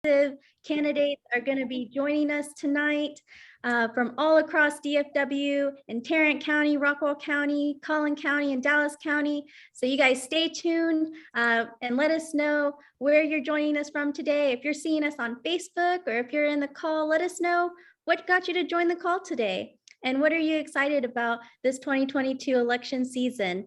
candidates are going to be joining us tonight from all across DFW in Tarrant County, Rockwall County, Collin County, and Dallas County. So you guys stay tuned and let us know where you're joining us from today. If you're seeing us on Facebook or if you're in the call, let us know what got you to join the call today and what are you excited about this 2022 election season.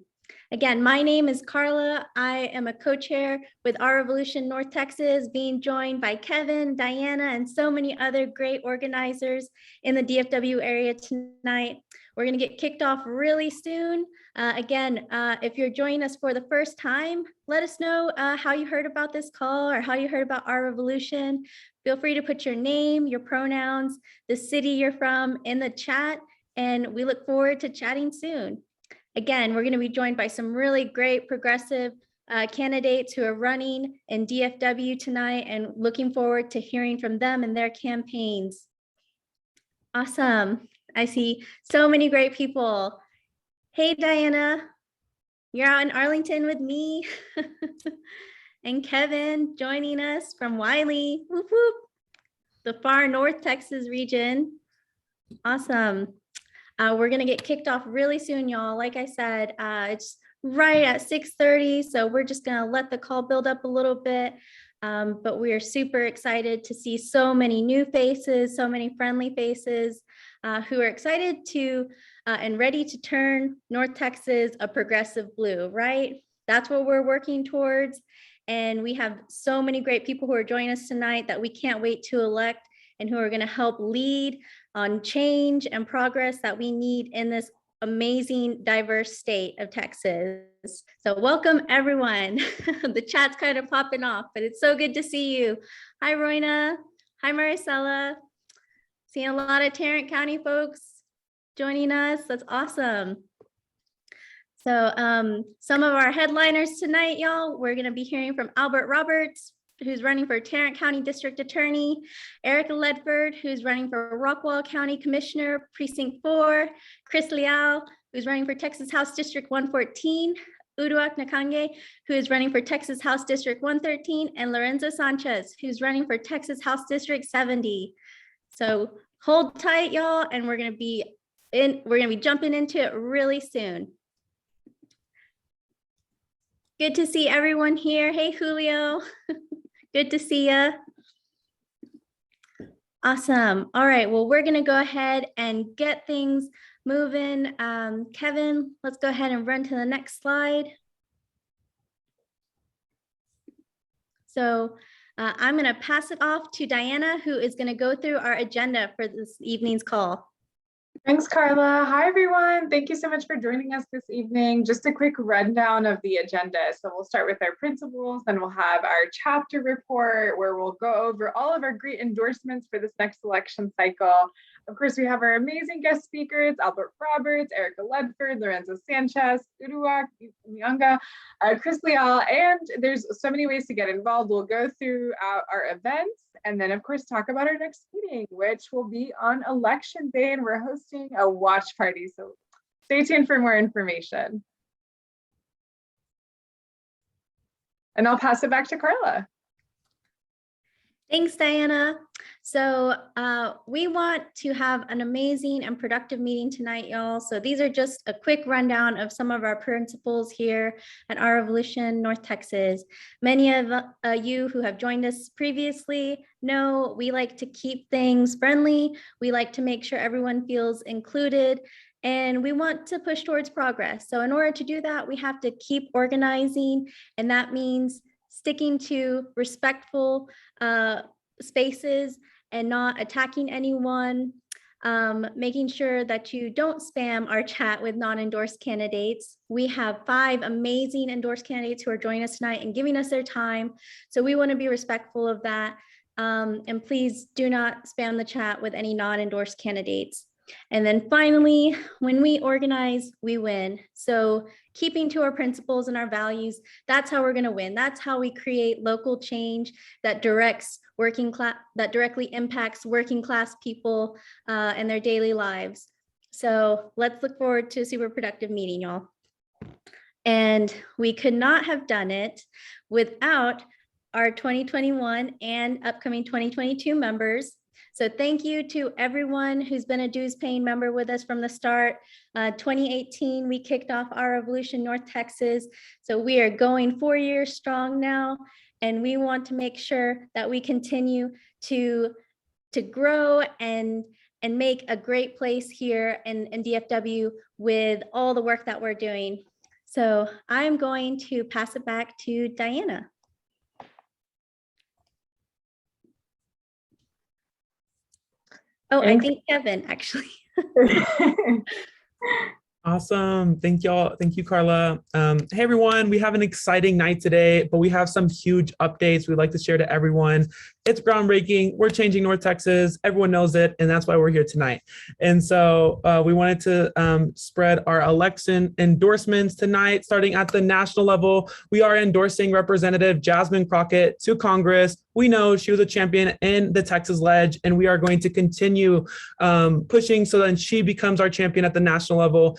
Again, my name is Carla. I am a co-chair with Our Revolution North Texas, being joined by Kevin, Diana, and so many other great organizers in the DFW area tonight. We're going to get kicked off really soon. If you're joining us for the first time, let us know how you heard about this call or how you heard about Our Revolution. Feel free to put your name, your pronouns, the city you're from in the chat, and we look forward to chatting soon. Again, we're going to be joined by some really great progressive candidates who are running in DFW tonight and looking forward to hearing from them and their campaigns. Awesome. I see so many great people. Hey, Diana, you're out in Arlington with me. And Kevin joining us from Wiley, whoop, whoop, the far North Texas region. Awesome. We're going to get kicked off really soon, y'all. Like I said, it's right at 6:30, so we're just going to let the call build up a little bit. But we are super excited to see so many new faces, so many friendly faces who are excited to and ready to turn North Texas a progressive blue, right? That's what we're working towards. And we have so many great people who are joining us tonight that we can't wait to elect and who are going to help lead on change and progress that we need in this amazing, diverse state of Texas. So welcome, everyone. The chat's kind of popping off, but it's so good to see you. Hi, Royna. Hi, Maricela. Seeing a lot of Tarrant County folks joining us. That's awesome. So some of our headliners tonight, y'all, we're going to be hearing from Albert Roberts, who's running for Tarrant County District Attorney, Erica Ledford, who's running for Rockwall County Commissioner, Precinct 4, Chris Leal, who's running for Texas House District 114, Uduak Nakange, who is running for Texas House District 113, and Lorenzo Sanchez, who's running for Texas House District 70. So hold tight, y'all, and we're gonna be jumping into it really soon. Good to see everyone here. Hey, Julio. Good to see you. Awesome. All right. Well, we're going to go ahead and get things moving. Kevin, let's go ahead and run to the next slide. So I'm going to pass it off to Diana, who is going to go through our agenda for this evening's call. Thanks, Carla. Hi, everyone. Thank you so much for joining us this evening. Just a quick rundown of the agenda. So we'll start with our principles, then we'll have our chapter report where we'll go over all of our great endorsements for this next election cycle. Of course, we have our amazing guest speakers, Albert Roberts, Erica Ledford, Lorenzo Sanchez, Uduak Nyanga, Chris Leal, and there's so many ways to get involved. We'll go through our events and then, of course, talk about our next meeting, which will be on election day, and we're hosting a watch party. So stay tuned for more information. And I'll pass it back to Carla. Thanks, Diana. So we want to have an amazing and productive meeting tonight, y'all. So these are just a quick rundown of some of our principles here at Our Revolution North Texas. Many of you who have joined us previously know we like to keep things friendly. We like to make sure everyone feels included, and we want to push towards progress. So in order to do that, we have to keep organizing, and that means sticking to respectful spaces and not attacking anyone, making sure that you don't spam our chat with non-endorsed candidates. We have 5 amazing endorsed candidates who are joining us tonight and giving us their time. So we want to be respectful of that. And please do not spam the chat with any non-endorsed candidates. And then finally, when we organize, we win. So keeping to our principles and our values, that's how we're going to win. That's how we create local change that directly impacts working class people and their daily lives. So let's look forward to a super productive meeting, y'all. And we could not have done it without our 2021 and upcoming 2022 members. So thank you to everyone who's been a dues paying member with us from the start. 2018, we kicked off our Revolution North Texas. So we are going 4 years strong now, and we want to make sure that we continue to grow and make a great place here in DFW with all the work that we're doing. So I'm going to pass it back to Diana. Oh, Thanks. I think Kevin, actually. Awesome. Thank y'all. Thank you, Carla. Hey, everyone. We have an exciting night today, but we have some huge updates we'd like to share to everyone. It's groundbreaking. We're changing North Texas. Everyone knows it, and that's why we're here tonight. And so we wanted to spread our election endorsements tonight, starting at the national level. We are endorsing Representative Jasmine Crockett to Congress. We know she was a champion in the Texas Ledge, and we are going to continue pushing so that she becomes our champion at the national level,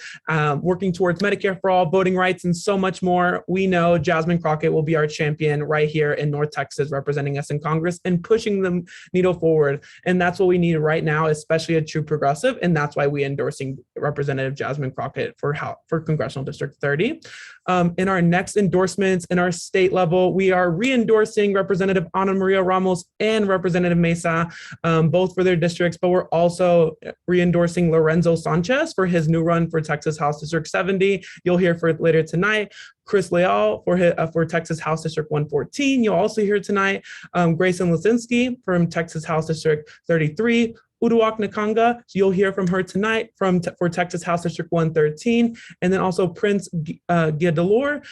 working towards Medicare for all, voting rights, and so much more. We know Jasmine Crockett will be our champion right here in North Texas, representing us in Congress and pushing the needle forward. And that's what we need right now, especially a true progressive. And that's why we're endorsing Representative Jasmine Crockett for Congressional District 30. In our next endorsements in our state level, we are re-endorsing Representative Ana Maria Ramos and Representative Mesa, both for their districts, but we're also re-endorsing Lorenzo Sanchez for his new run for Texas House District 70. You'll hear for it later tonight. Chris Leal for Texas House District 114. You'll also hear tonight. Grayson Lisinski from Texas House District 33. Uduak Nakanga, you'll hear from her tonight for Texas House District 113, and then also Prince Guadalor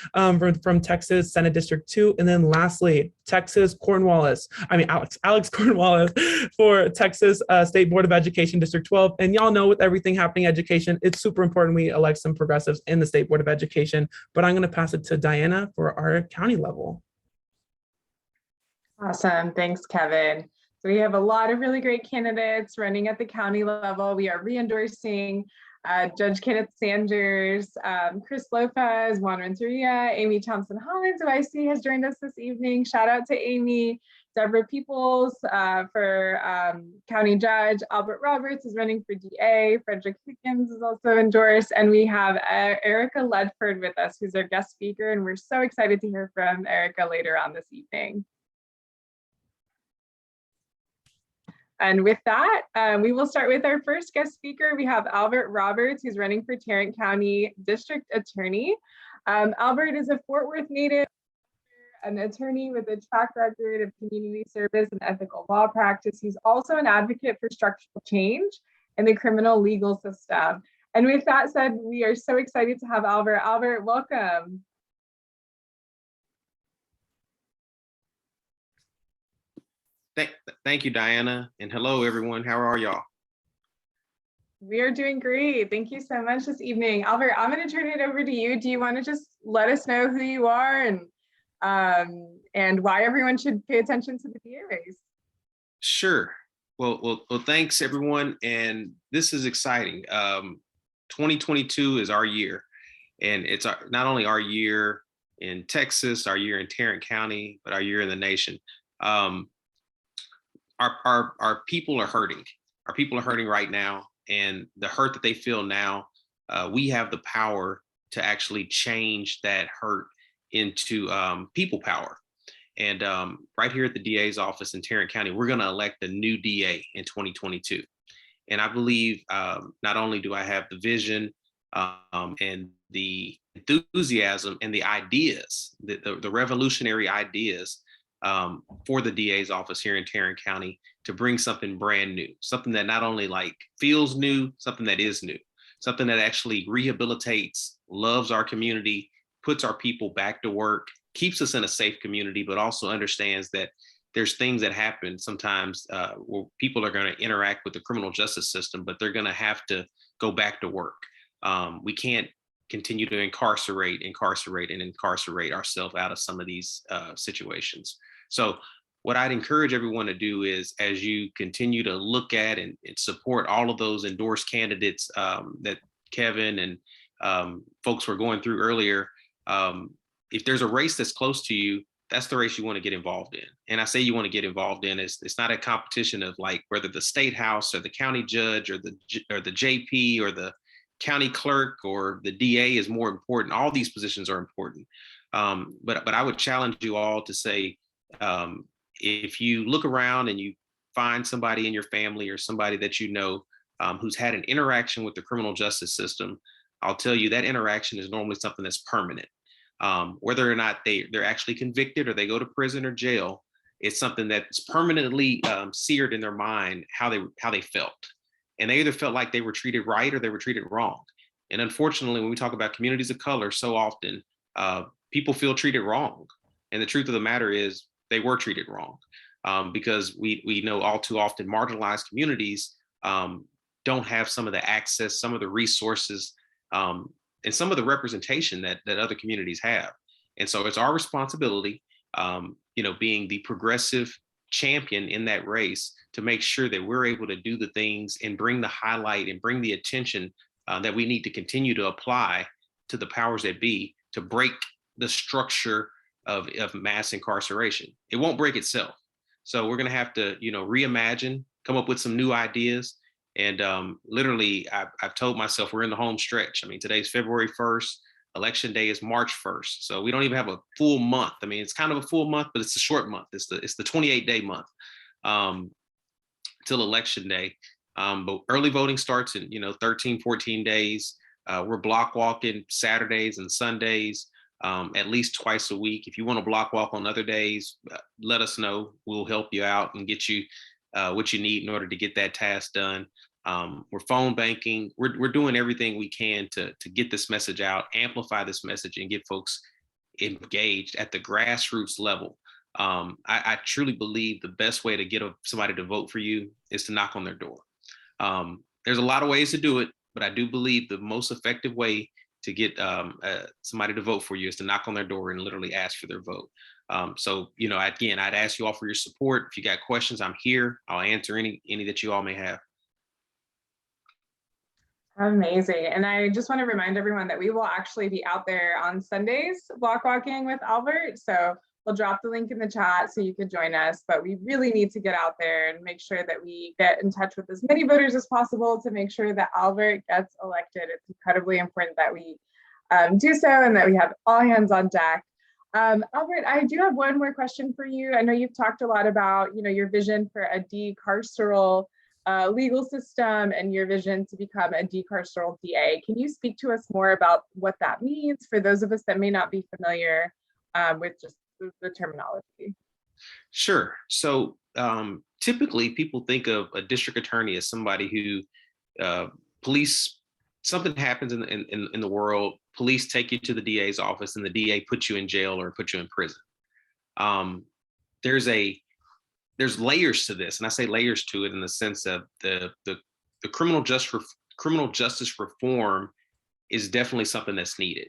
from Texas Senate District 2, and then lastly, Alex Cornwallis for Texas State Board of Education District 12. And y'all know with everything happening in education, it's super important we elect some progressives in the State Board of Education, but I'm gonna pass it to Diana for our county level. Awesome, thanks, Kevin. So we have a lot of really great candidates running at the county level. We are re-endorsing Judge Kenneth Sanders, Chris Lopez, Juan Renteria, Amy Thompson-Hollins, who I see has joined us this evening. Shout out to Amy. Deborah Peoples for County Judge. Albert Roberts is running for DA. Frederick Higgins is also endorsed. And we have Erica Ledford with us, who's our guest speaker. And we're so excited to hear from Erica later on this evening. And with that, we will start with our first guest speaker. We have Albert Roberts, who's running for Tarrant County District Attorney. Albert is a Fort Worth native, an attorney with a track record of community service and ethical law practice. He's also an advocate for structural change in the criminal legal system. And with that said, we are so excited to have Albert. Albert, welcome. Thank you, Diana, and hello, everyone. How are y'all? We are doing great. Thank you so much this evening. Albert, I'm going to turn it over to you. Do you want to just let us know who you are and why everyone should pay attention to the DA race? Sure. Well, thanks, everyone. And this is exciting. 2022 is our year, and it's not only our year in Texas, our year in Tarrant County, but our year in the nation. Our people are hurting. Our people are hurting right now, and the hurt that they feel now, we have the power to actually change that hurt into people power. And right here at the DA's office in Tarrant County, we're going to elect a new DA in 2022. And I believe not only do I have the vision and the enthusiasm and the ideas, the revolutionary ideas for the DA's office here in Tarrant County to bring something brand new, something that not only like feels new, something that is new, something that actually rehabilitates, loves our community, puts our people back to work, keeps us in a safe community, but also understands that there's things that happen sometimes where people are going to interact with the criminal justice system, but they're going to have to go back to work. We can't continue to incarcerate ourselves out of some of these situations. So what I'd encourage everyone to do is, as you continue to look at and support all of those endorsed candidates that Kevin and folks were going through earlier, if there's a race that's close to you that's the race you want to get involved in. And I say you want to get involved in, it's not a competition of like whether the state house or the county judge or the JP or the county clerk or the DA is more important. All these positions are important. But I would challenge you all to say, if you look around and you find somebody in your family or somebody that you know who's had an interaction with the criminal justice system, I'll tell you that interaction is normally something that's permanent. Whether or not they're actually convicted or they go to prison or jail, it's something that's permanently seared in their mind how they felt. And they either felt like they were treated right or they were treated wrong. And unfortunately, when we talk about communities of color, so often people feel treated wrong. And the truth of the matter is they were treated wrong because we know all too often marginalized communities don't have some of the access, some of the resources, and some of the representation that other communities have. And so it's our responsibility, being the progressive champion in that race, to make sure that we're able to do the things and bring the highlight and bring the attention that we need to continue to apply to the powers that be to break the structure of mass incarceration. It won't break itself. So we're going to have to, reimagine, come up with some new ideas. And literally, I've told myself we're in the home stretch. I mean, today's February 1st. Election day is March 1st. So we don't even have a full month. I mean, it's kind of a full month, but it's a short month. It's the 28-day month till election day. But early voting starts in, 13, 14 days. We're block walking Saturdays and Sundays at least twice a week. If you want to block walk on other days, let us know. We'll help you out and get you what you need in order to get that task done. We're phone banking. We're doing everything we can to get this message out, amplify this message, and get folks engaged at the grassroots level. I truly believe the best way to get somebody to vote for you is to knock on their door. There's a lot of ways to do it, but I do believe the most effective way to get somebody to vote for you is to knock on their door and literally ask for their vote. So, again, I'd ask you all for your support. If you got questions, I'm here. I'll answer any that you all may have. Amazing. And I just want to remind everyone that we will actually be out there on Sundays block walking with Albert. So we'll drop the link in the chat so you can join us. But we really need to get out there and make sure that we get in touch with as many voters as possible to make sure that Albert gets elected. It's incredibly important that we do so and that we have all hands on deck. Albert, I do have one more question for you. I know you've talked a lot about, your vision for a decarceral legal system and your vision to become a decarceral DA. Can you speak to us more about what that means for those of us that may not be familiar with just the terminology? Sure. So typically people think of a district attorney as somebody who something happens in the world, police take you to the DA's office and the DA puts you in jail or put you in prison. There's layers to this, and I say layers to it in the sense of the criminal justice reform is definitely something that's needed.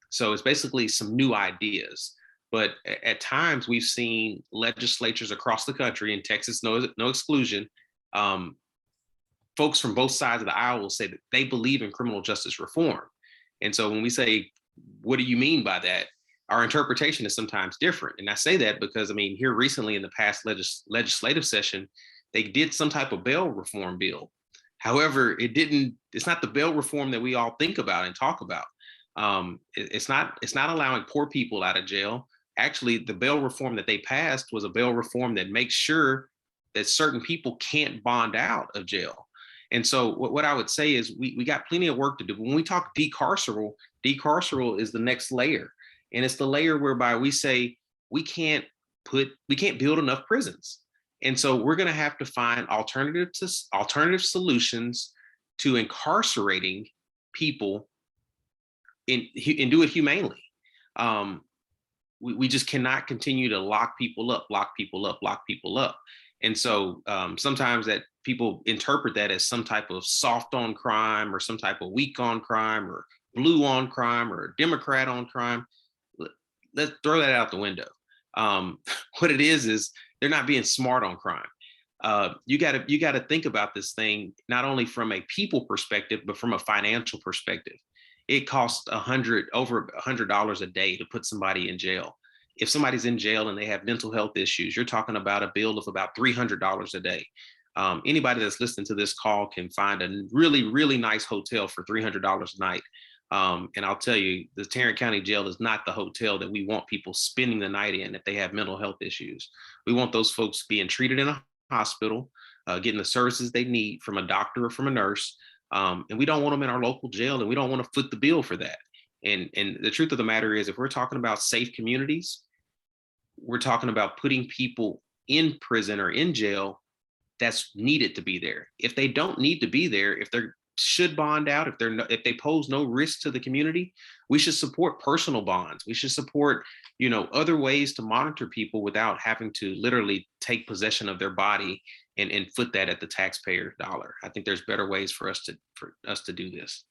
So it's basically some new ideas, but at times we've seen legislatures across the country, and Texas no exclusion, folks from both sides of the aisle will say that they believe in criminal justice reform. And so when we say, what do you mean by that? Our interpretation is sometimes different. And I say that because, here recently in the past legislative session, they did some type of bail reform bill. However, it's not the bail reform that we all think about and talk about. It's not allowing poor people out of jail. Actually, the bail reform that they passed was a bail reform that makes sure that certain people can't bond out of jail. And so what I would say is we got plenty of work to do. When we talk decarceral is the next layer. And it's the layer whereby we say we can't build enough prisons. And so we're going to have to find alternative solutions to incarcerating people and do it humanely. We just cannot continue to lock people up. And so sometimes that people interpret that as some type of soft on crime or some type of weak on crime or blue on crime or Democrat on crime. Let's throw that out the window. What it is they're not being smart on crime. You got to think about this thing not only from a people perspective, but from a financial perspective. It costs over $100 a day to put somebody in jail. If somebody's in jail and they have mental health issues, you're talking about a bill of about $300 a day. Anybody that's listening to this call can find a really, really nice hotel for $300 a night. And I'll tell you, the Tarrant County Jail is not the hotel that we want people spending the night in if they have mental health issues. We want those folks being treated in a hospital, getting the services they need from a doctor or from a nurse. And we don't want them in our local jail, and we don't want to foot the bill for that. And the truth of the matter is, if we're talking about safe communities, we're talking about putting people in prison or in jail that's needed to be there. If they don't need to be there, if they should bond out, if they pose no risk to the community, we should support personal bonds. We should support, other ways to monitor people without having to literally take possession of their body and foot that at the taxpayer dollar. I think there's better ways for us to do this.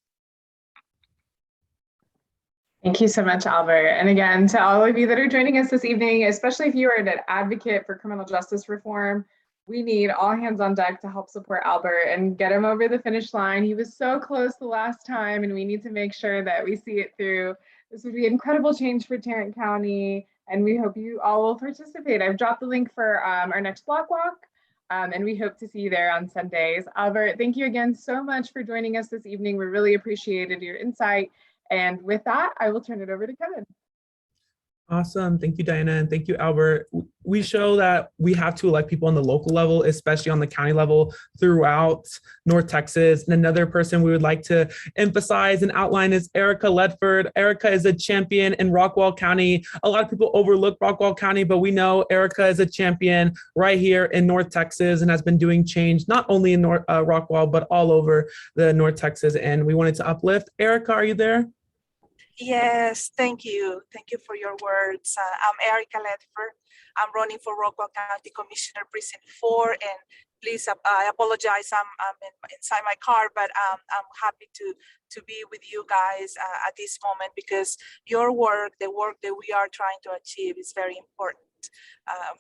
Thank you so much, Albert. And again, to all of you that are joining us this evening, especially if you are an advocate for criminal justice reform, we need all hands on deck to help support Albert and get him over the finish line. He was so close the last time, and we need to make sure that we see it through. This would be incredible change for Tarrant County, and we hope you all will participate. I've dropped the link for our next block walk, and we hope to see you there on Sundays. Albert, thank you again so much for joining us this evening. We really appreciated your insight. And with that, I will turn it over to Kevin. Awesome. Thank you, Diana. And thank you, Albert. We show that we have to elect people on the local level, especially on the county level throughout North Texas. And another person we would like to emphasize and outline is Erica Ledford. Erica is a champion in Rockwall County. A lot of people overlook Rockwall County, but we know Erica is a champion right here in North Texas and has been doing change not only in Rockwall, but all over the North Texas. And we wanted to uplift. Erica, are you there? Yes, thank you. Thank you for your words. I'm Erica Ledford. I'm running for Rockwall County Commissioner Precinct 4. And please, I apologize, I'm inside my car, but I'm happy to be with you guys at this moment, because your work, the work that we are trying to achieve, is very important.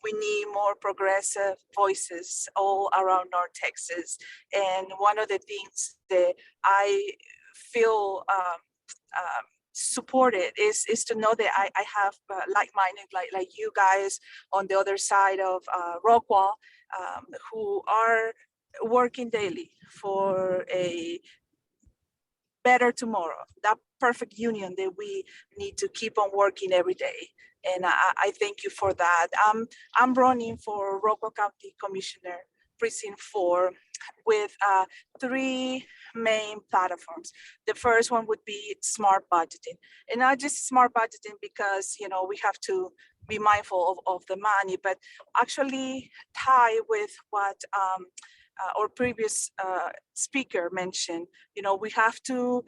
We need more progressive voices all around North Texas. And one of the things that I feel supported is to know that I have like-minded like you guys on the other side of Rockwall, who are working daily for a better tomorrow, that perfect union that we need to keep on working every day. And I thank you for that. I'm running for Rockwall County Commissioner Precinct 4 with 3 main platforms. The first one would be smart budgeting, and not just smart budgeting because we have to be mindful of the money, but actually tie with what our previous speaker mentioned. We have to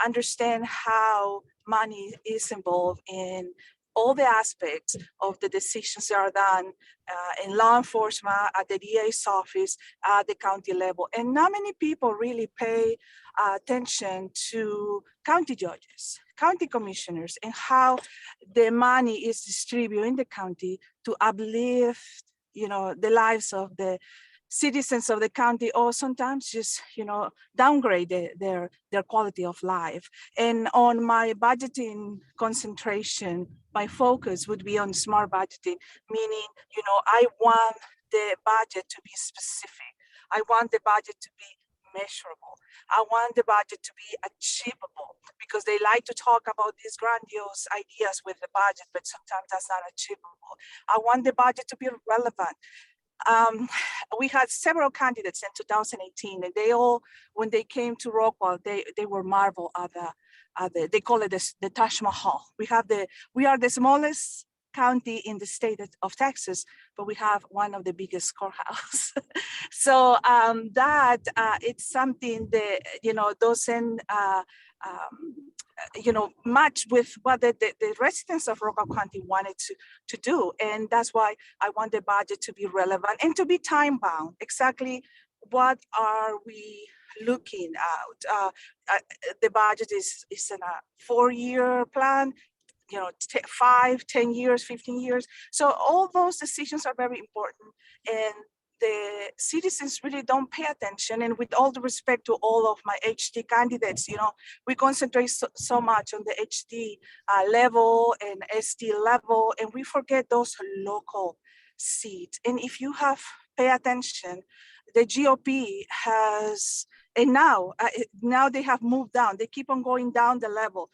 understand how money is involved in all the aspects of the decisions that are done in law enforcement, at the DA's office, at the county level. And not many people really pay attention to county judges, county commissioners, and how the money is distributed in the county to uplift, the lives of the citizens of the county, or sometimes just, downgrade their quality of life. And on my budgeting concentration, my focus would be on smart budgeting, meaning, I want the budget to be specific. I want the budget to be measurable. I want the budget to be achievable, because they like to talk about these grandiose ideas with the budget, but sometimes that's not achievable. I want the budget to be relevant. We had several candidates in 2018, and they all, when they came to Rockwall, they were marveled at they call it the Taj Mahal. We are the smallest county in the state of Texas, but we have one of the biggest courthouses. So it's something that doesn't match with what the residents of Rockwall County wanted to do. And that's why I want the budget to be relevant and to be time bound. Exactly what are we looking at? The budget is in a 4-year plan, 5, 10 years, 15 years. So all those decisions are very important. And the citizens really don't pay attention. And with all the respect to all of my HD candidates, we concentrate so much on the HD level and SD level, and we forget those local seats. And if you have pay attention, the GOP has, and now they have moved down. They keep on going down the level,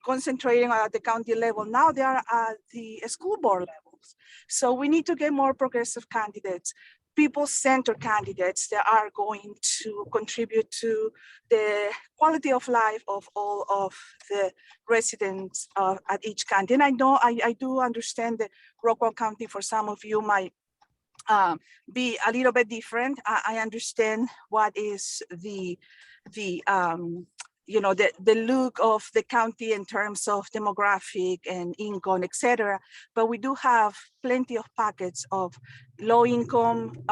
concentrating at the county level. Now they are at the school board levels. So we need to get more progressive candidates, people-centered candidates that are going to contribute to the quality of life of all of the residents at each county. And I know I do understand that Rockwall County, for some of you, might be a little bit different. I understand what is the look of the county in terms of demographic and income, etc. But we do have plenty of pockets of low-income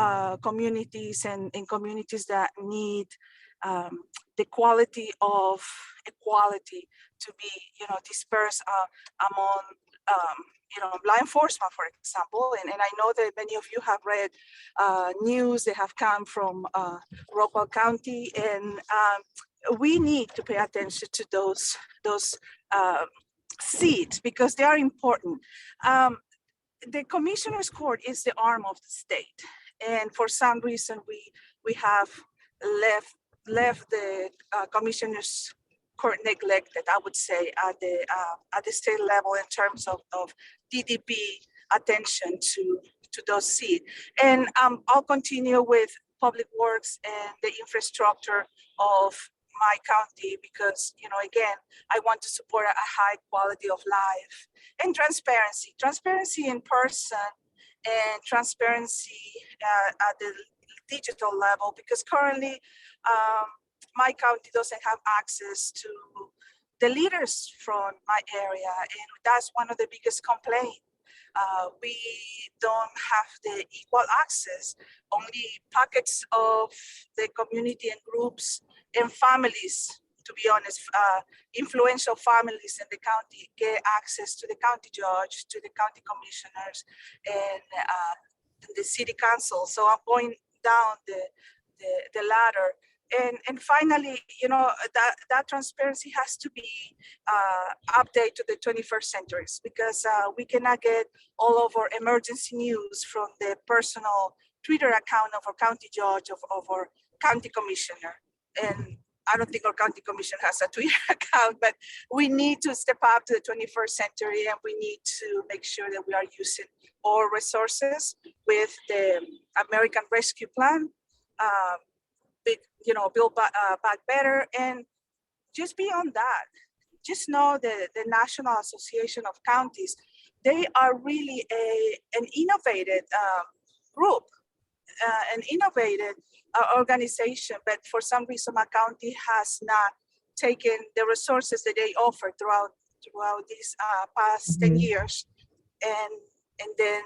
communities and communities that need the quality of equality to be, dispersed among, law enforcement, for example. And I know that many of you have read news that have come from Rockwall County, and we need to pay attention to those seats because they are important. The Commissioner's Court is the arm of the state, and for some reason we have left the Commissioner's Court neglected, I would say, at the state level in terms of DDP attention to those seats. And I'll continue with public works and the infrastructure of my county because, again, I want to support a high quality of life and transparency in person and transparency at the digital level, because currently my county doesn't have access to the leaders from my area, and that's one of the biggest complaints. We don't have the equal access. Only pockets of the community and groups and families, to be honest, influential families in the county get access to the county judge, to the county commissioners, and the city council. So I'm going down the ladder. And finally, that transparency has to be updated to the 21st century, because we cannot get all of our emergency news from the personal Twitter account of our county judge, of our county commissioner. And I don't think our county commissioner has a Twitter account, but we need to step up to the 21st century, and we need to make sure that we are using all resources with the American Rescue Plan, Build Back Better. And just beyond that, just know that the National Association of Counties, they are really an innovative group, an innovative organization, but for some reason my county has not taken the resources that they offer throughout these past 10 years. And then,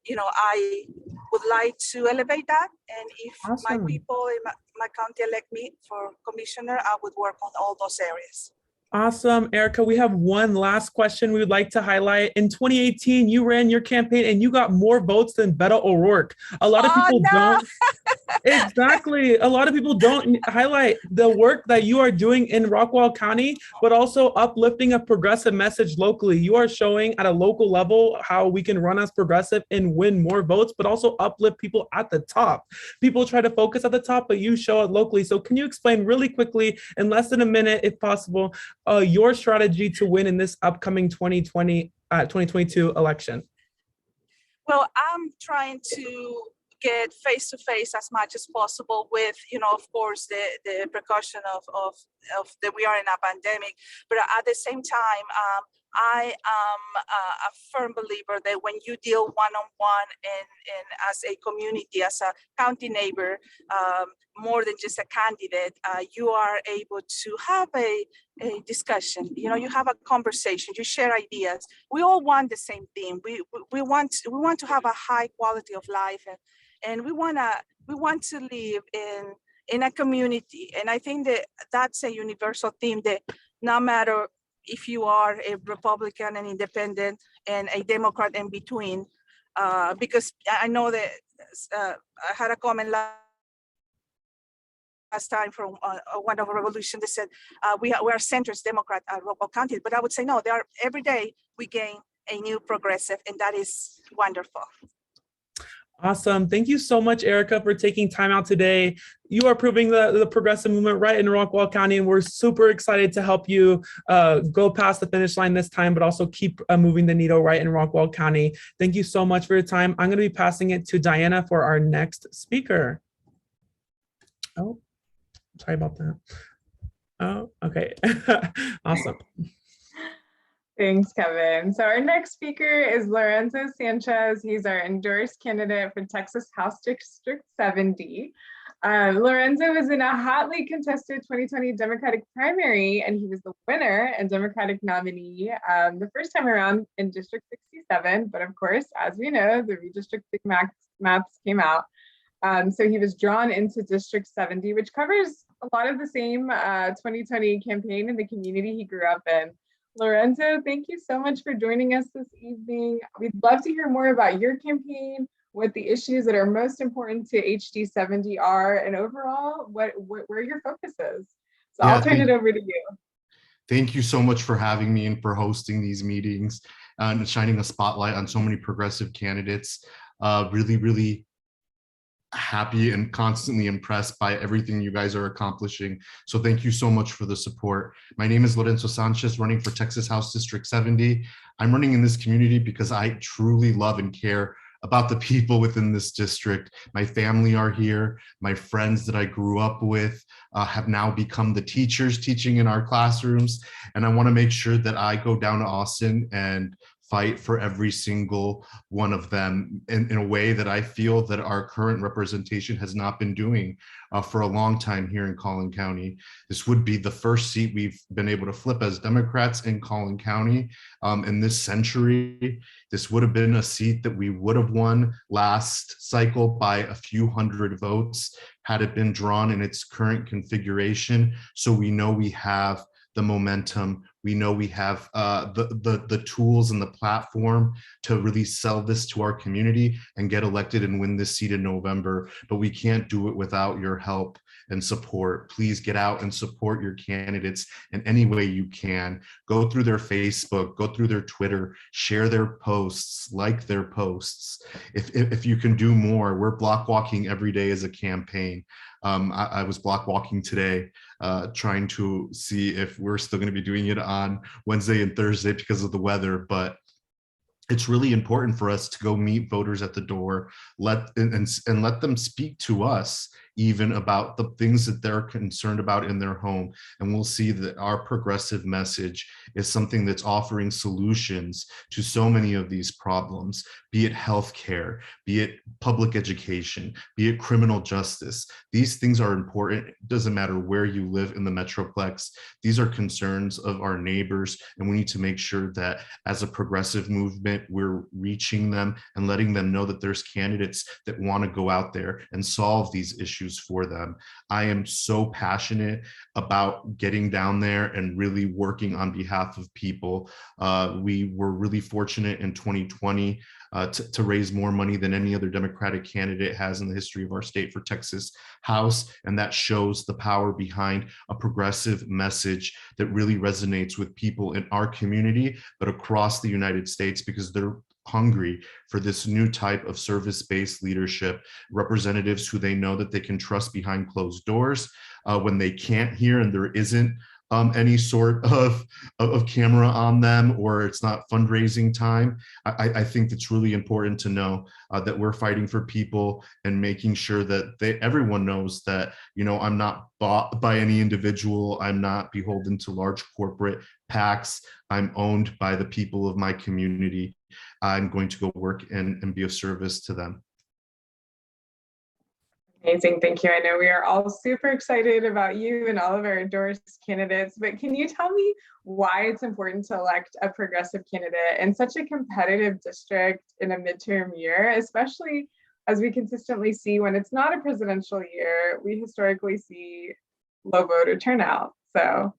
I would like to elevate that. And if my people in my county elect me for commissioner, I would work on all those areas. Awesome. Erica, we have one last question we would like to highlight. In 2018, you ran your campaign and you got more votes than Beto O'Rourke. A lot of people don't. Exactly. A lot of people don't highlight the work that you are doing in Rockwall County, but also uplifting a progressive message locally. You are showing at a local level how we can run as progressive and win more votes, but also uplift people at the top. People try to focus at the top, but you show it locally. So can you explain really quickly, in less than a minute, if possible, your strategy to win in this upcoming 2022 election? Well, I'm trying to get face-to-face as much as possible with, of course, the precaution of that we are in a pandemic. But at the same time, I am a firm believer that when you deal one-on-one and as a community, as a county neighbor, more than just a candidate, you are able to have a discussion. You have a conversation, you share ideas. We all want the same thing. We want to have a high quality of life, and we want to live in a community. And I think that that's a universal theme, that no matter if you are a Republican, an independent, and a Democrat in between, because I know that I had a comment last time from one of Revolution. They said we are centrist Democrat at Rockwall County, but I would say no. They are every day we gain a new progressive, and that is wonderful. Awesome. Thank you so much, Erica, for taking time out today. You are proving the progressive movement right in Rockwall County, and we're super excited to help you go past the finish line this time, but also keep moving the needle right in Rockwall County. Thank you so much for your time. I'm going to be passing it to Diana for our next speaker. Oh, sorry about that. Oh, okay. Awesome. Thanks, Kevin. So our next speaker is Lorenzo Sanchez. He's our endorsed candidate for Texas House District 70. Lorenzo was in a hotly contested 2020 Democratic primary, and he was the winner and Democratic nominee the first time around in District 67. But of course, as we know, the redistricting maps came out. So he was drawn into District 70, which covers a lot of the same 2020 campaign in the community he grew up in. Lorenzo, thank you so much for joining us this evening. We'd love to hear more about your campaign, what the issues that are most important to HD 70 are, and overall, where your focus is. So I'll turn it over to you. Thank you so much for having me and for hosting these meetings and shining a spotlight on so many progressive candidates. Really happy and constantly impressed by everything you guys are accomplishing. So thank you so much for the support. My name is Lorenzo Sanchez, running for Texas House District 70. I'm running in this community because I truly love and care about the people within this district. My family are here. My friends that I grew up with have now become the teachers teaching in our classrooms. And I want to make sure that I go down to Austin and fight for every single one of them in a way that I feel that our current representation has not been doing for a long time here in Collin County. This would be the first seat we've been able to flip as Democrats in Collin County in this century. This would have been a seat that we would have won last cycle by a few hundred votes had it been drawn in its current configuration. So we know we have the momentum. We know we have the tools and the platform to really sell this to our community and get elected and win this seat in November, but we can't do it without your help and support. Please get out and support your candidates in any way you can. Go through their Facebook, go through their Twitter, share their posts, like their posts. If you can do more, we're block walking every day as a campaign. I was block walking today, trying to see if we're still going to be doing it on Wednesday and Thursday because of the weather, but it's really important for us to go meet voters at the door, and let them speak to us even about the things that they're concerned about in their home. And we'll see that our progressive message is something that's offering solutions to so many of these problems, be it healthcare, be it public education, be it criminal justice. These things are important. It doesn't matter where you live in the Metroplex. These are concerns of our neighbors, and we need to make sure that as a progressive movement, we're reaching them and letting them know that there's candidates that want to go out there and solve these issues for them. I am so passionate about getting down there and really working on behalf of people. We were really fortunate in 2020 to raise more money than any other Democratic candidate has in the history of our state for Texas House. And that shows the power behind a progressive message that really resonates with people in our community, but across the United States, because they're hungry for this new type of service-based leadership, representatives who they know that they can trust behind closed doors when they can't hear and there isn't any sort of camera on them, or it's not fundraising time. I think it's really important to know that we're fighting for people and making sure that everyone knows that, you know, I'm not bought by any individual. I'm not beholden to large corporate PACs. I'm owned by the people of my community. I'm going to go work and be of service to them. Amazing, thank you. I know we are all super excited about you and all of our endorsed candidates, but can you tell me why it's important to elect a progressive candidate in such a competitive district in a midterm year, especially as we consistently see when it's not a presidential year, we historically see low voter turnout, so.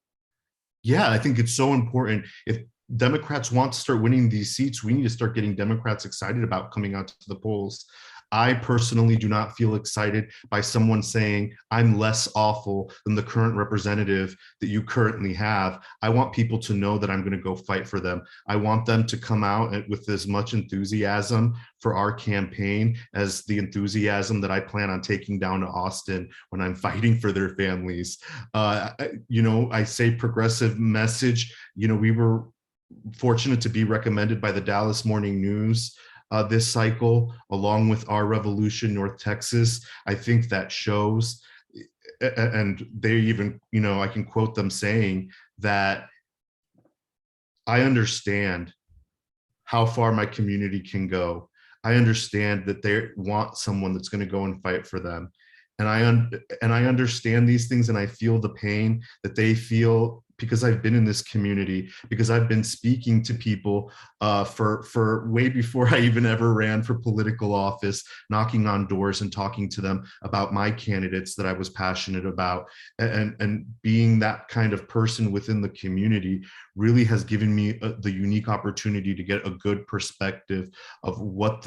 Yeah, I think it's so important. If Democrats want to start winning these seats, we need to start getting Democrats excited about coming out to the polls. I personally do not feel excited by someone saying, I'm less awful than the current representative that you currently have. I want people to know that I'm going to go fight for them. I want them to come out with as much enthusiasm for our campaign as the enthusiasm that I plan on taking down to Austin when I'm fighting for their families. I say progressive message. We were fortunate to be recommended by the Dallas Morning News this cycle, along with Our Revolution North Texas. I think that shows, and they even, I can quote them saying that I understand how far my community can go. I understand that they want someone that's going to go and fight for them. And I understand these things, and I feel the pain that they feel because I've been in this community, because I've been speaking to people for way before I even ever ran for political office, knocking on doors and talking to them about my candidates that I was passionate about. And being that kind of person within the community really has given me the unique opportunity to get a good perspective of what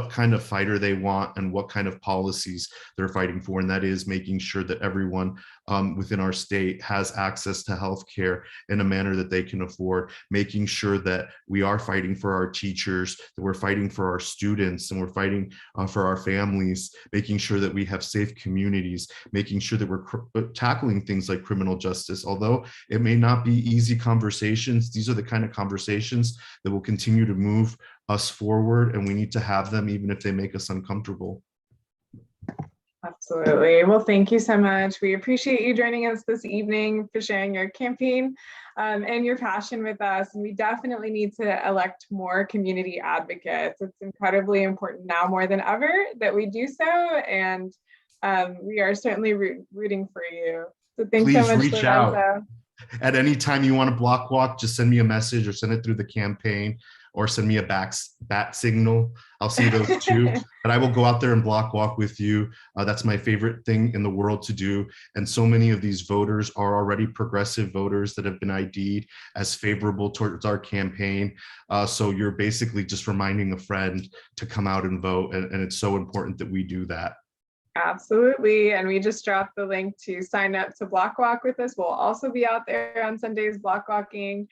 kind of fighter they want and what kind of policies they're fighting for. And that is making sure that everyone within our state has access to healthcare in a manner that they can afford, making sure that we are fighting for our teachers, that we're fighting for our students, and we're fighting for our families, making sure that we have safe communities, making sure that we're tackling things like criminal justice. Although it may not be easy conversations, these are the kind of conversations that will continue to move us forward, and we need to have them even if they make us uncomfortable. Absolutely. Well, thank you so much. We appreciate you joining us this evening, for sharing your campaign and your passion with us. And we definitely need to elect more community advocates. It's incredibly important now more than ever that we do so. And we are certainly rooting for you. So thanks so much, Please reach out. Lorenzo. At any time you want to block walk, just send me a message or send it through the campaign, or send me a bat signal. I'll see those too. But I will go out there and block walk with you. That's my favorite thing in the world to do. And so many of these voters are already progressive voters that have been ID'd as favorable towards our campaign. So you're basically just reminding a friend to come out and vote. And it's so important that we do that. Absolutely. And we just dropped the link to sign up to block walk with us. We'll also be out there on Sundays block walking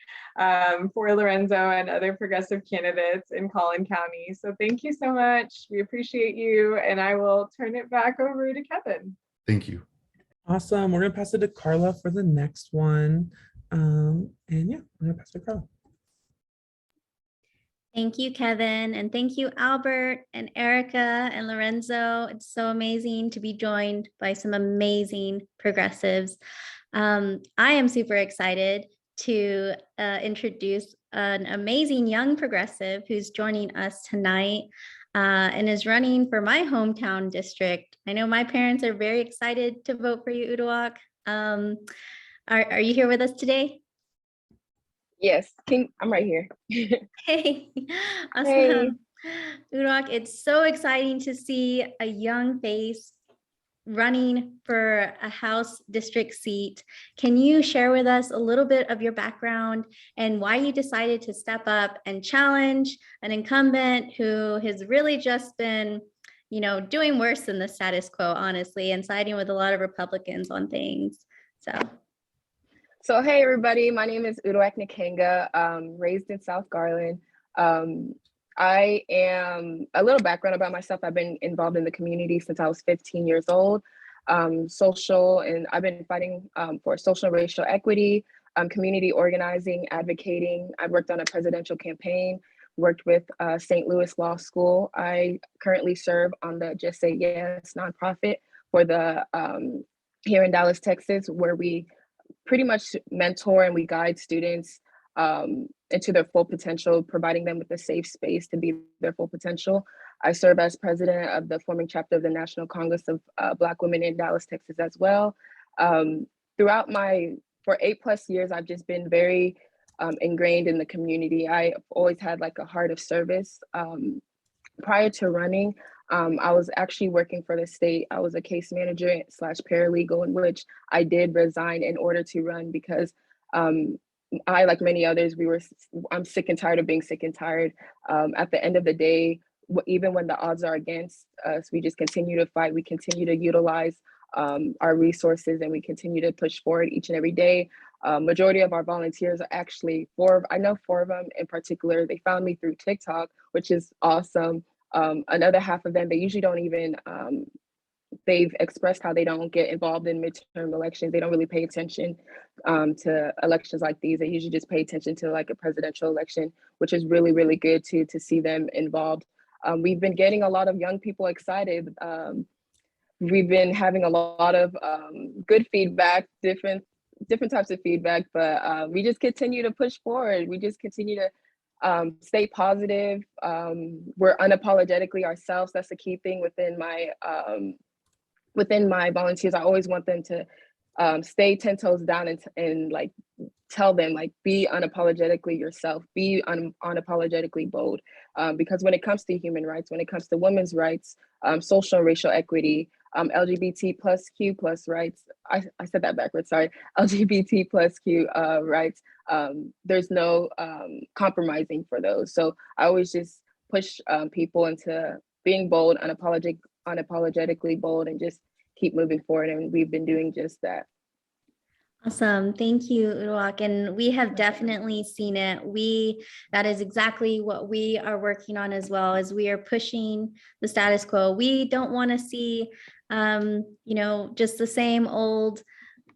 for Lorenzo and other progressive candidates in Collin County. So thank you so much. We appreciate you. And I will turn it back over to Kevin. Thank you. Awesome. We're going to pass it to Carla for the next one. And yeah, I'm going to pass it to Carla. Thank you, Kevin, and thank you, Albert and Erica and Lorenzo. It's so amazing to be joined by some amazing progressives. I am super excited to introduce an amazing young progressive who's joining us tonight and is running for my hometown district. I know my parents are very excited to vote for you, Uduak. Are you here with us today? Yes, I'm right here. Hey, awesome. Hey. Uduak, it's so exciting to see a young face running for a House district seat. Can you share with us a little bit of your background and why you decided to step up and challenge an incumbent who has really just been, doing worse than the status quo, honestly, and siding with a lot of Republicans on things? So hey everybody, my name is Uduak Nkenga, raised in South Garland. I am, a little background about myself, I've been involved in the community since I was 15 years old. And I've been fighting for social and racial equity, community organizing, advocating. I've worked on a presidential campaign, worked with St. Louis Law School. I currently serve on the Just Say Yes nonprofit for the, here in Dallas, Texas, where we pretty much mentor and we guide students into their full potential, providing them with a safe space to be their full potential. I serve as president of the forming chapter of the National Congress of Black Women in Dallas, Texas as well. Throughout for 8+ years, I've just been very ingrained in the community. I've always had like a heart of service. Prior to running, I was actually working for the state. I was a case manager / paralegal, in which I did resign in order to run because I, like many others, I'm sick and tired of being sick and tired. At the end of the day, even when the odds are against us, we just continue to fight. We continue to utilize our resources, and we continue to push forward each and every day. Majority of our volunteers are actually I know four of them in particular. They found me through TikTok, which is awesome. Another half of them, they usually don't even, they've expressed how they don't get involved in midterm elections. They don't really pay attention to elections like these. They usually just pay attention to like a presidential election, which is really, really good to see them involved. We've been getting a lot of young people excited. We've been having a lot of good feedback, different types of feedback, but we just continue to push forward. We just continue to stay positive. We're unapologetically ourselves. That's the key thing within my volunteers. I always want them to stay 10 toes down and like tell them, like, be unapologetically yourself, be unapologetically bold, because when it comes to human rights, when it comes to women's rights, social and racial equity, LGBT plus Q plus rights, I said that backwards, sorry, LGBT plus Q rights, there's no compromising for those. So I always just push people into being bold, unapologetically bold, and just keep moving forward. And we've been doing just that. Awesome. Thank you, Uruak. And we have definitely seen it. That is exactly what we are working on as well, as we are pushing the status quo. We don't want to see, just the same old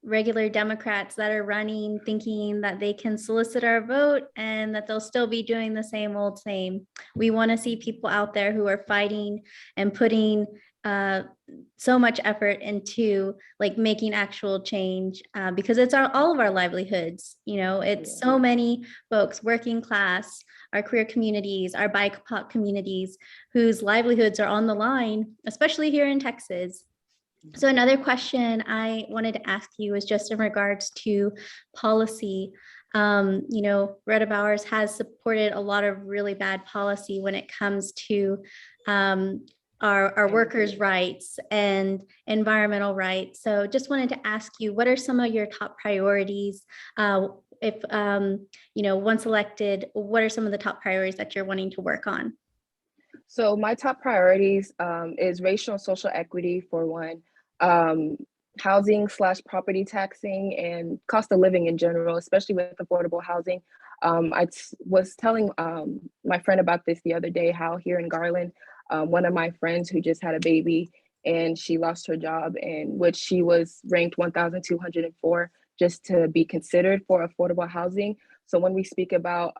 regular Democrats that are running, thinking that they can solicit our vote and that they'll still be doing the same old same. We want to see people out there who are fighting and putting so much effort into like making actual change, because it's all of our livelihoods. It's so many folks, working class, our queer communities, our BIPOC communities, whose livelihoods are on the line, especially here in Texas. So another question I wanted to ask you is just in regards to policy. Retta Bowers has supported a lot of really bad policy when it comes to our workers' rights and environmental rights. So just wanted to ask you, what are some of your top priorities? If, once elected, what are some of the top priorities that you're wanting to work on? So my top priorities is racial and social equity for one, housing / property taxing, and cost of living in general, especially with affordable housing. I was telling my friend about this the other day, how here in Garland, one of my friends who just had a baby and she lost her job, in which she was ranked 1,204 just to be considered for affordable housing. So when we speak about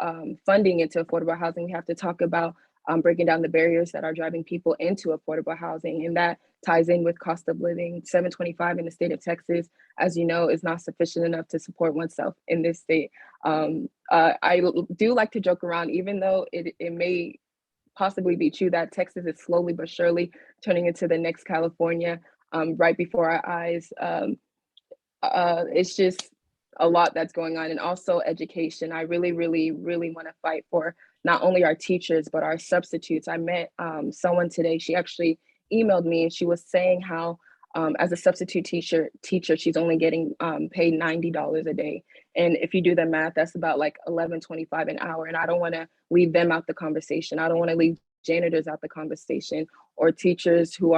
funding into affordable housing, we have to talk about breaking down the barriers that are driving people into affordable housing. And that ties in with cost of living. $725 in the state of Texas, as you know, is not sufficient enough to support oneself in this state. I do like to joke around, even though it may possibly be true that Texas is slowly but surely turning into the next California right before our eyes. It's just a lot that's going on. And also education. I really, really, really want to fight for not only our teachers, but our substitutes. I met someone today, she actually emailed me and she was saying how as a substitute teacher, she's only getting paid $90 a day. And if you do the math, that's about like $11.25 an hour. And I don't want to leave them out the conversation. I don't want to leave janitors out the conversation, or teachers who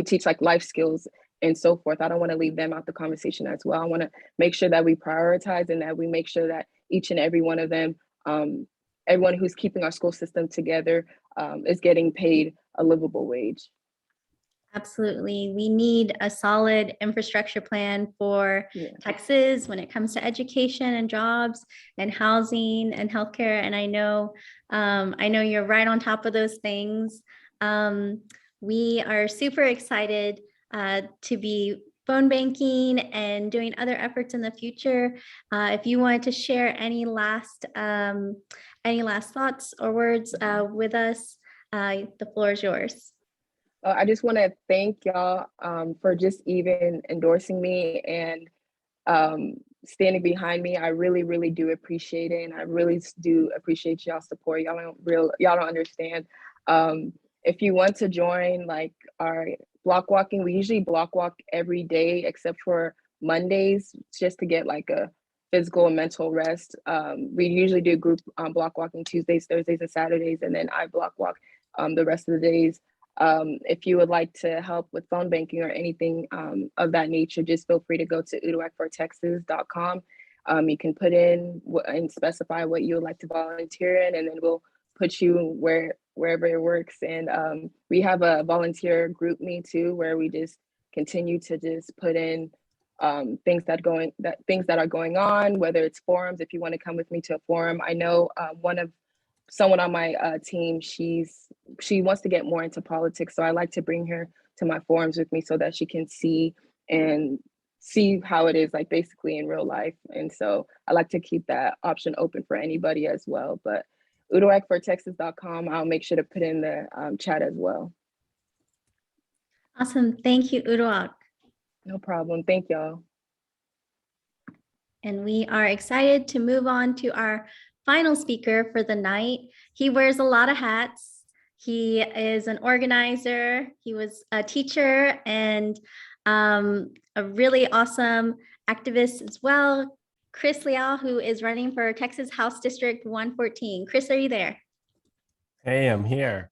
teach like life skills and so forth. I don't want to leave them out the conversation as well. I want to make sure that we prioritize and that we make sure that each and every one of them, everyone who's keeping our school system together is getting paid a livable wage. Absolutely. We need a solid infrastructure plan for Texas when it comes to education and jobs and housing and healthcare. And I know you're right on top of those things. We are super excited to be phone banking and doing other efforts in the future. If you wanted to share any last thoughts or words with us, the floor is yours. I just want to thank y'all for just even endorsing me and standing behind me. I really, really do appreciate it. And I really do appreciate y'all's support. Y'all don't understand. If you want to join like our block walking, we usually block walk every day except for Mondays, just to get like a physical and mental rest. We usually do group block walking Tuesdays, Thursdays, and Saturdays, and then I block walk the rest of the days. If you would like to help with phone banking or anything of that nature, just feel free to go to udoacfortexas.com. You can put in and specify what you would like to volunteer in, and then we'll put you wherever it works. And we have a volunteer group me too, where we just continue to just put in things that are going on, whether it's forums. If you want to come with me to a forum, I know someone on my team, she wants to get more into politics, so I like to bring her to my forums with me so that she can see how it is like basically in real life. And so I like to keep that option open for anybody as well. But udoacfortexas.com, I'll make sure to put in the chat as well. Awesome. Thank you, Udoak. No problem. Thank y'all. And we are excited to move on to our final speaker for the night. He wears a lot of hats. He is an organizer. He was a teacher and a really awesome activist as well. Chris Leal, who is running for Texas House District 114. Chris, are you there? Hey, I'm here.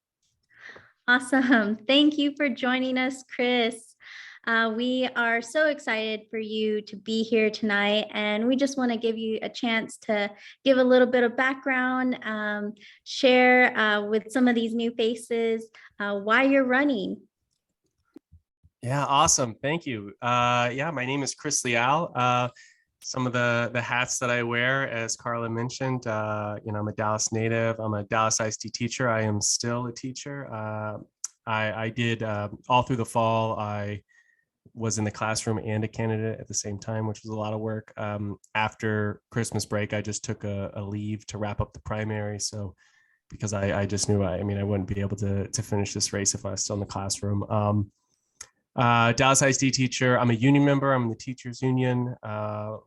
Awesome. Thank you for joining us, Chris. We are so excited for you to be here tonight, and we just want to give you a chance to give a little bit of background, share with some of these new faces why you're running. Yeah, awesome. Thank you. Yeah, my name is Chris Leal. Some of the hats that I wear, as Carla mentioned, I'm a Dallas native. I'm a Dallas ISD teacher. I am still a teacher. I did all through the fall. I was in the classroom and a candidate at the same time, which was a lot of work. After Christmas break, I just took a leave to wrap up the primary. So because I just knew, I wouldn't be able to finish this race if I was still in the classroom. Dallas ISD teacher. I'm a union member. I'm in the teachers union,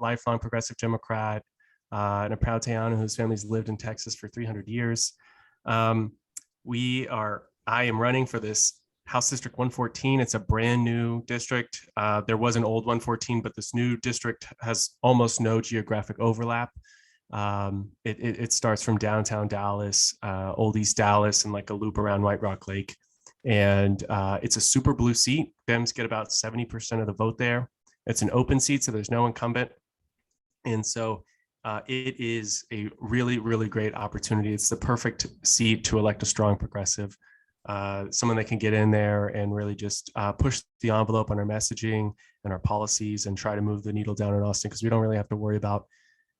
lifelong progressive Democrat, and a proud Tejano whose family's lived in Texas for 300 years. I am running for this House District 114. It's a brand new district. There was an old 114, but this new district has almost no geographic overlap. It starts from downtown Dallas, Old East Dallas, and like a loop around White Rock Lake. And it's a super blue seat. Dems get about 70% of the vote there. It's an open seat, so there's no incumbent. And so it is a really, really great opportunity. It's the perfect seat to elect a strong progressive, someone that can get in there and really just push the envelope on our messaging and our policies and try to move the needle down in Austin, because we don't really have to worry about,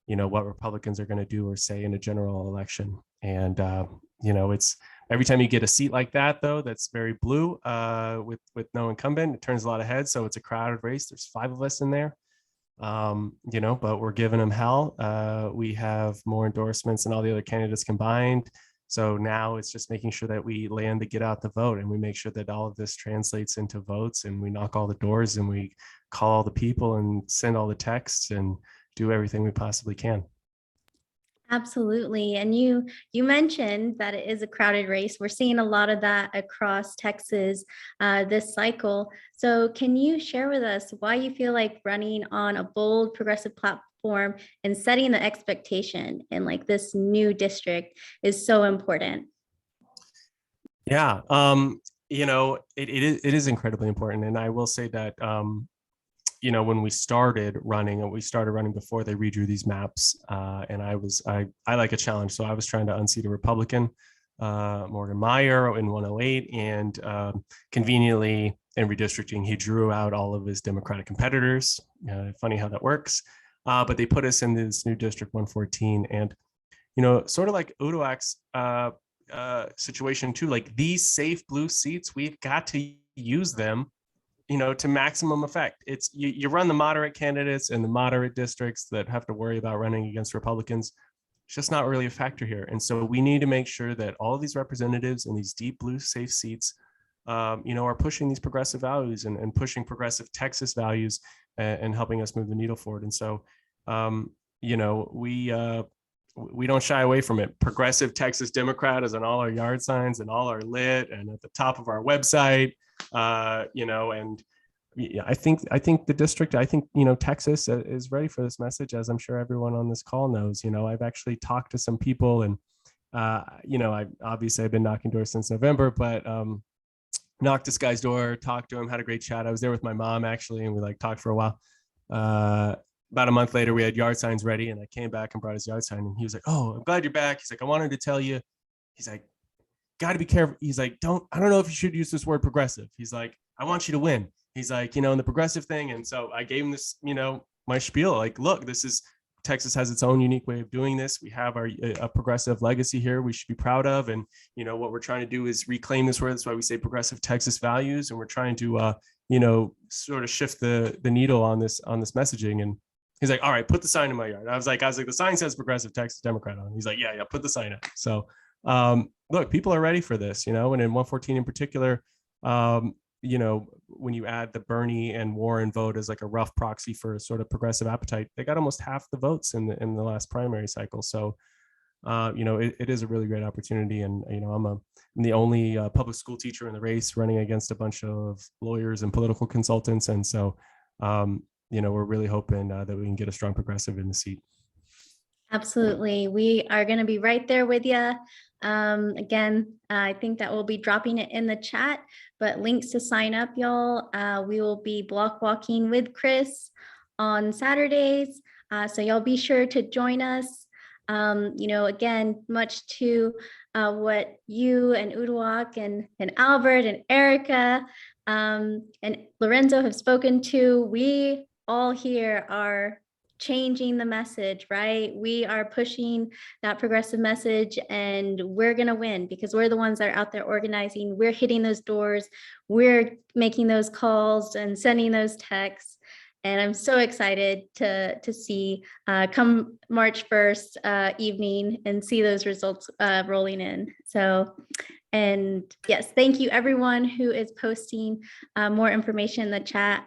what Republicans are going to do or say in a general election. And, it's every time you get a seat like that, though, that's very blue with no incumbent, it turns a lot of heads. So it's a crowded race. There's 5 of us in there, but we're giving them hell. We have more endorsements than all the other candidates combined. So now it's just making sure that we land the get out the vote, and we make sure that all of this translates into votes, and we knock all the doors and we call all the people and send all the texts and do everything we possibly can. Absolutely. And you mentioned that it is a crowded race. We're seeing a lot of that across Texas this cycle. So can you share with us why you feel like running on a bold progressive platform and setting the expectation in like this new district is so important? Yeah, it is incredibly important. And I will say that, when we started running, and we started running before they redrew these maps, and I like a challenge. So I was trying to unseat a Republican, Morgan Meyer, in 108, and conveniently in redistricting, he drew out all of his Democratic competitors. Funny how that works. But they put us in this new district 114, and sort of like Udoak's situation too, like these safe blue seats, we've got to use them to maximum effect. It's you run the moderate candidates in the moderate districts that have to worry about running against Republicans. It's just not really a factor here. And so we need to make sure that all of these representatives in these deep blue safe seats, are pushing these progressive values and pushing progressive Texas values and helping us move the needle forward. And so, we don't shy away from it. Progressive Texas Democrat is on all our yard signs and all our lit and at the top of our website. And I think the district, Texas is ready for this message, as I'm sure everyone on this call knows. I've actually talked to some people, and I've been knocking doors since November, but knocked this guy's door, talked to him, had a great chat. I was there with my mom actually, and we talked for a while. About a month later, we had yard signs ready, and I came back and brought his yard sign, and he was like, "Oh, I'm glad you're back." He's like, "I wanted to tell you." He's like, "Got to be careful." He's like, I don't know if you should use this word progressive. He's like, "I want you to win." He's like, in the progressive thing. And so I gave him this, my spiel, like, look, Texas has its own unique way of doing this. We have a progressive legacy here we should be proud of. And, what we're trying to do is reclaim this word. That's why we say progressive Texas values. And we're trying to, sort of shift the needle on this messaging. And he's like, "All right, put the sign in my yard." I was like, the sign says progressive Texas Democrat on. He's like, yeah, put the sign up. So, look, people are ready for this, and in 114 in particular, when you add the Bernie and Warren vote as like a rough proxy for a sort of progressive appetite, they got almost half the votes in the last primary cycle. So, it is a really great opportunity. And, I'm the only public school teacher in the race running against a bunch of lawyers and political consultants. And so, we're really hoping that we can get a strong progressive in the seat. Absolutely. We are going to be right there with you. Again, I think that we'll be dropping it in the chat, but links to sign up, y'all. We will be block walking with Chris on Saturdays. So y'all be sure to join us. Again, much to what you and Uduak and Albert and Erica and Lorenzo have spoken to, we all here are changing the message, right? We are pushing that progressive message, and we're going to win because we're the ones that are out there organizing. We're hitting those doors. We're making those calls and sending those texts. And I'm so excited to see come March 1st evening and see those results rolling in. So, and yes, thank you everyone who is posting more information in the chat.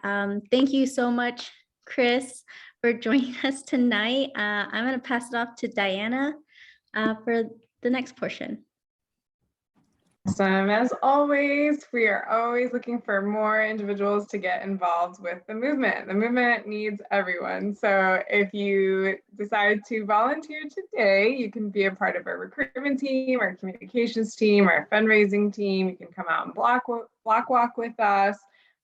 Thank you so much, Chris, for joining us tonight. I'm going to pass it off to Diana for the next portion. Awesome. As always, we are always looking for more individuals to get involved with the movement. The movement needs everyone. So if you decide to volunteer today, you can be a part of our recruitment team, our communications team, our fundraising team. You can come out and block walk with us.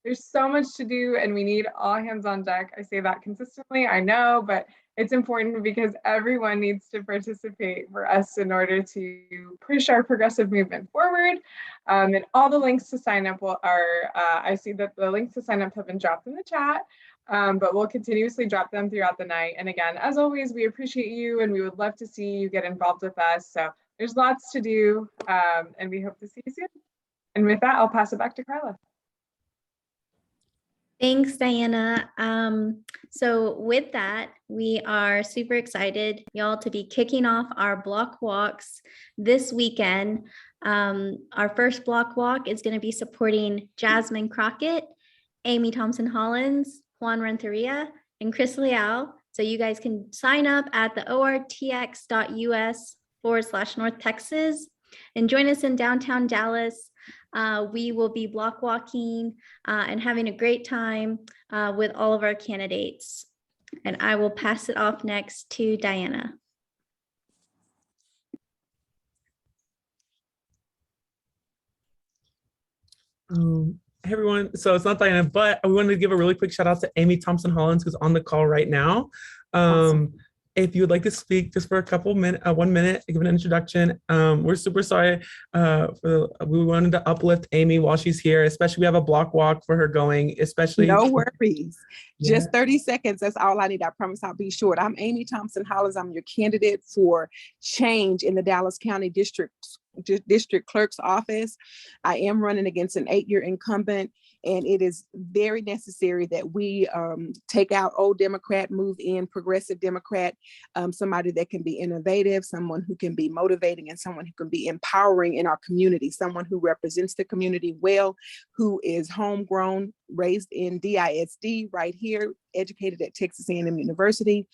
There's so much to do, and we need all hands on deck. I say that consistently, I know, but it's important because everyone needs to participate for us in order to push our progressive movement forward. And all the links to sign up I see that the links to sign up have been dropped in the chat, but we'll continuously drop them throughout the night. And again, as always, we appreciate you, and we would love to see you get involved with us. So there's lots to do, and we hope to see you soon. And with that, I'll pass it back to Carla. Thanks, Diana. So with that, we are super excited, y'all, to be kicking off our block walks this weekend. Our first block walk is going to be supporting Jasmine Crockett, Amy Thompson-Hollins, Juan Renteria, and Chris Leal. So you guys can sign up at the ortx.us/North Texas and join us in downtown Dallas. We will be block walking and having a great time with all of our candidates. And I will pass it off next to Diana. Hey everyone, so it's not Diana, but I wanted to give a really quick shout out to Amy Thompson-Hollins, who's on the call right now. Awesome. If you would like to speak just for a couple minutes, 1 minute, give an introduction. We're super sorry. We wanted to uplift Amy while she's here, especially we have a block walk for her going, especially. No worries. Yeah. Just 30 seconds. That's all I need. I promise I'll be short. I'm Amy Thompson-Hollins. I'm your candidate for change in the Dallas County District Clerk's office. I am running against an 8-year incumbent, and it is very necessary that we take out old Democrat, move in progressive Democrat, somebody that can be innovative, someone who can be motivating, and someone who can be empowering in our community, someone who represents the community well, who is homegrown, raised in DISD right here, educated at Texas A&M University,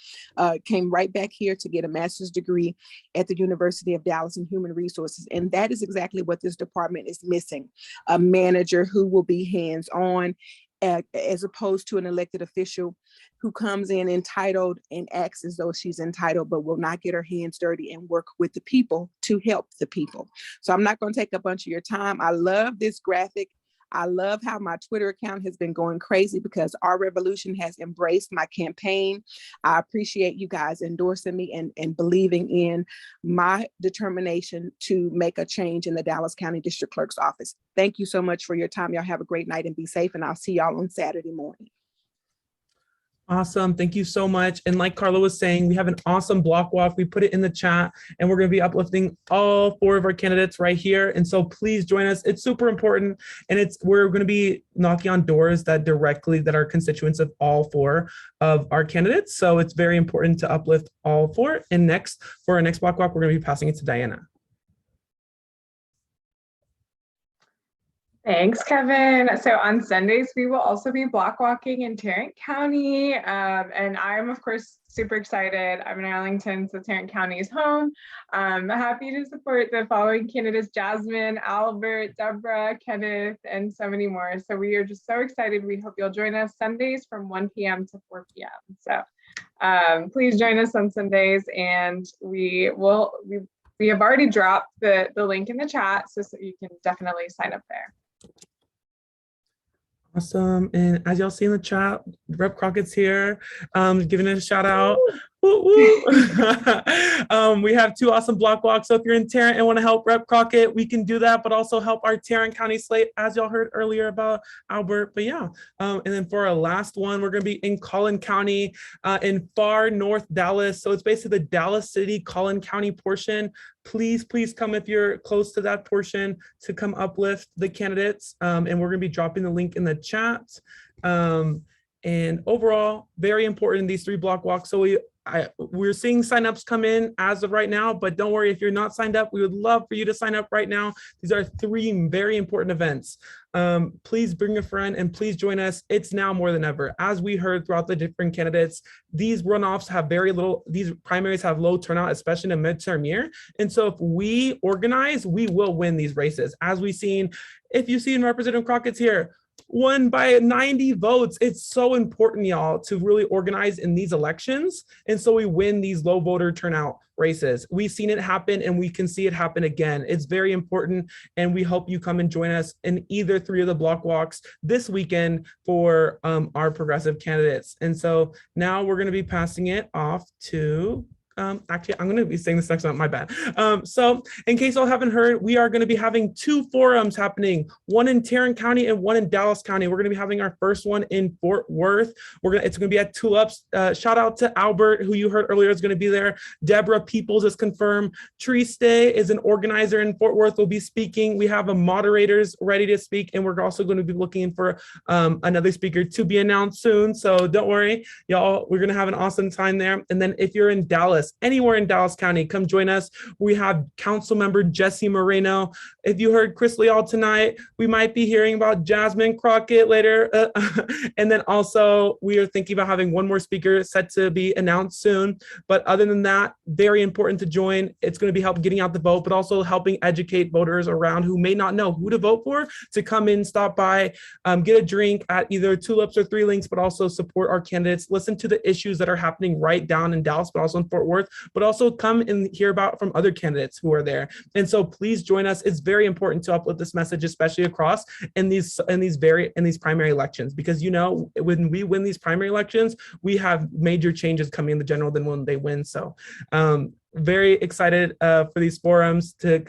came right back here to get a master's degree at the University of Dallas in Human Resources. And that is exactly what this department is missing, a manager who will be hands-on as opposed to an elected official who comes in entitled and acts as though she's entitled, but will not get her hands dirty and work with the people to help the people. So I'm not going to take a bunch of your time. I love this graphic. I love how my Twitter account has been going crazy because Our Revolution has embraced my campaign. I appreciate you guys endorsing me and believing in my determination to make a change in the Dallas County District Clerk's office. Thank you so much for your time. Y'all have a great night and be safe. And I'll see y'all on Saturday morning. Awesome. Thank you so much. And like Carla was saying, we have an awesome block walk. We put it in the chat and we're going to be uplifting all 4 of our candidates right here. And so please join us. It's super important. And we're going to be knocking on doors that are constituents of all 4 of our candidates. So it's very important to uplift all 4. And next, for our next block walk, we're going to be passing it to Diana. Thanks, Kevin. So on Sundays, we will also be block walking in Tarrant County. And I'm, of course, super excited. I'm in Arlington, so Tarrant County is home. I'm happy to support the following candidates: Jasmine, Albert, Deborah, Kenneth, and so many more. So we are just so excited. We hope you'll join us Sundays from 1 p.m. to 4 p.m. So please join us on Sundays, and we have already dropped the link in the chat, so you can definitely sign up there. Awesome. And as y'all see in the chat, Rep Crockett's here, giving it a shout out. Woo, woo. We have 2 awesome block walks. So if you're in Tarrant and want to help Rep Crockett, we can do that, but also help our Tarrant County slate, as y'all heard earlier about Albert. But yeah, and then for our last one, we're going to be in Collin County in far north Dallas. So it's basically the Dallas City, Collin County portion. Please come if you're close to that portion to come uplift the candidates. And we're going to be dropping the link in the chat. And overall, very important, these 3 block walks. So we're seeing signups come in as of right now, but don't worry if you're not signed up. We would love for you to sign up right now. These are 3 very important events. Please bring a friend and please join us. It's now more than ever. As we heard throughout the different candidates, these runoffs have these primaries have low turnout, especially in a midterm year. And so if we organize, we will win these races. As we've seen, if you've seen Representative Crockett's here, won by 90 votes. It's so important, y'all, to really organize in these elections. And so we win these low voter turnout races. We've seen it happen and we can see it happen again. It's very important. And we hope you come and join us in either 3 of the block walks this weekend for our progressive candidates. And so now we're going to be passing it off to actually, I'm going to be saying this next one, my bad. So in case y'all haven't heard, we are going to be having 2 forums happening, one in Tarrant County and one in Dallas County. We're going to be having our first one in Fort Worth. It's going to be at Tulips. Shout out to Albert, who you heard earlier is going to be there. Deborah Peoples is confirmed. Triste is an organizer in Fort Worth, will be speaking. We have moderators ready to speak, and we're also going to be looking for another speaker to be announced soon. So don't worry, y'all, we're going to have an awesome time there. And then if you're in Dallas, anywhere in Dallas County, come join us. We have Council Member Jesse Moreno. If you heard Chris Leal tonight, we might be hearing about Jasmine Crockett later. And then also we are thinking about having one more speaker set to be announced soon. But other than that, very important to join. It's going to be helping getting out the vote, but also helping educate voters around who may not know who to vote for to come in, stop by, get a drink at either Tulips or 3 Links, but also support our candidates, listen to the issues that are happening right down in Dallas, but also in Fort Worth, but also come and hear about from other candidates who are there. And so please join us. It's very important to uplift this message, especially across in these primary elections, because when we win these primary elections, we have major changes coming in the general than when they win. So very excited for these forums to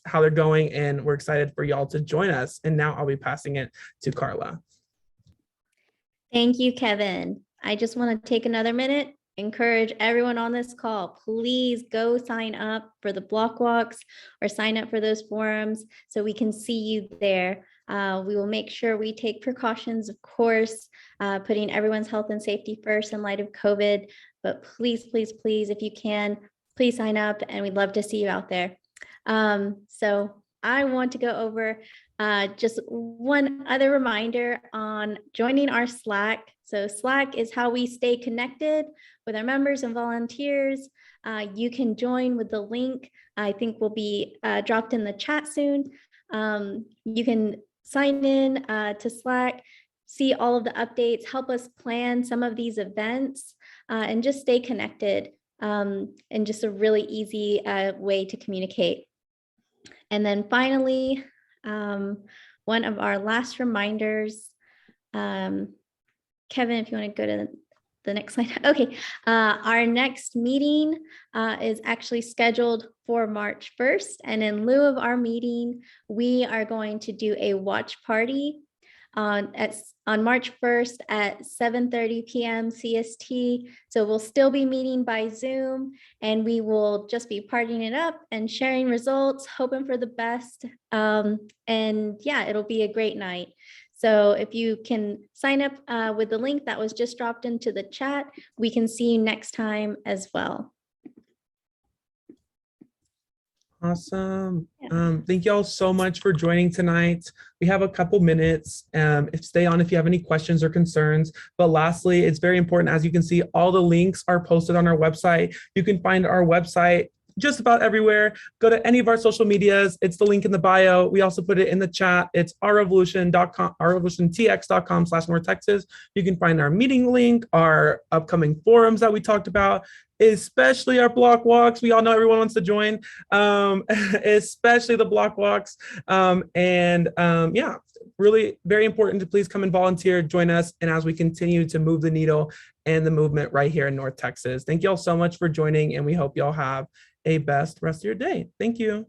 how they're going, and we're excited for y'all to join us. And now I'll be passing it to Carla. Thank you, Kevin. I just want to take another minute, encourage everyone on this call, please go sign up for the block walks or sign up for those forums so we can see you there. We will make sure we take precautions, of course, putting everyone's health and safety first in light of COVID, but please, if you can, please sign up, and we'd love to see you out there. So I want to go over just one other reminder on joining our Slack. So Slack is how we stay connected with our members and volunteers. You can join with the link. I think will be dropped in the chat soon. You can sign in to Slack, see all of the updates, help us plan some of these events, and just stay connected, and just a really easy way to communicate. And then finally, one of our last reminders, Kevin, if you want to go to the next slide. Okay, our next meeting is actually scheduled for March 1st. And in lieu of our meeting, we are going to do a watch party on March 1st at 7:30 p.m. CST. So we'll still be meeting by Zoom, and we will just be partying it up and sharing results, hoping for the best. And yeah, it'll be a great night. So if you can sign up with the link that was just dropped into the chat, we can see you next time as well. Awesome. Yeah. Thank you all so much for joining tonight. We have a couple minutes. Stay on if you have any questions or concerns. But lastly, it's very important, as you can see, all the links are posted on our website. You can find our website just about everywhere. Go to any of our social medias. It's the link in the bio. We also put it in the chat. It's ourrevolution.com, ourrevolutiontx.com/North Texas. You can find our meeting link, our upcoming forums that we talked about, especially our block walks. We all know everyone wants to join, especially the block walks. Yeah, really very important to please come and volunteer, join us, and as we continue to move the needle and the movement right here in North Texas. Thank you all so much for joining, and we hope y'all have a best rest of your day. Thank you.